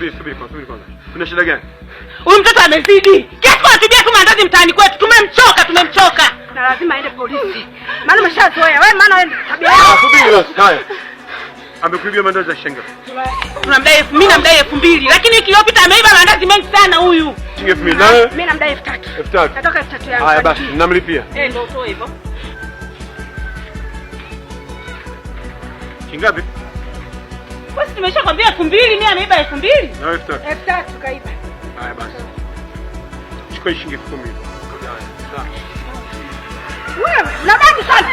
Subiri kwanza. Kuna shida gani? Huyu mtoto amezidi. Kesho anatubia tu mandazi mtaani kwetu. Tumemchoka. Na lazima aende polisi. Maana umeshazoea. Wewe maana wewe tabia yako. Subiri basi. Haya. Amekuibia mandazi ya shenga. Mimi namdai 2000, lakini wiki iliyopita ameiba mandazi mengi sana huyu. Shilingi 2000. Mimi namdai 3000. 3000. Natoka 3000 yangu. Haya basi, namlipia. Ndio utoe hivyo. Kingapi? Basi tumeshakwambia 2000, mimi ameiba 2000. Na 3000. 3000 kaiba. Haya basi. Chukua shilingi 10,000. Wewe, unabaki sana.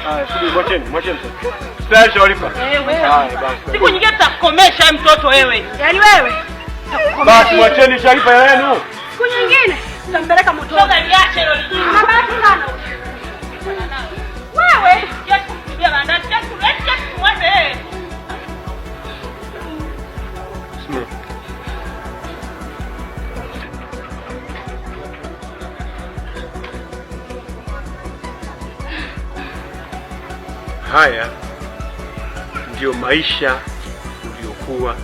Haya, subiri, mwacheni. Sasa walipa. Wewe. Haya basi. Siku nyingine tutakomesha mtoto wewe. Yaani wewe. Basi mwacheni sharifa yenu. Siku nyingine tutampeleka moto. Sasa niache hilo lijini. Unabaki sana. Wewe, kiasi kuibia mandazi, kiasi kumwende. Haya ndio maisha uliokuwa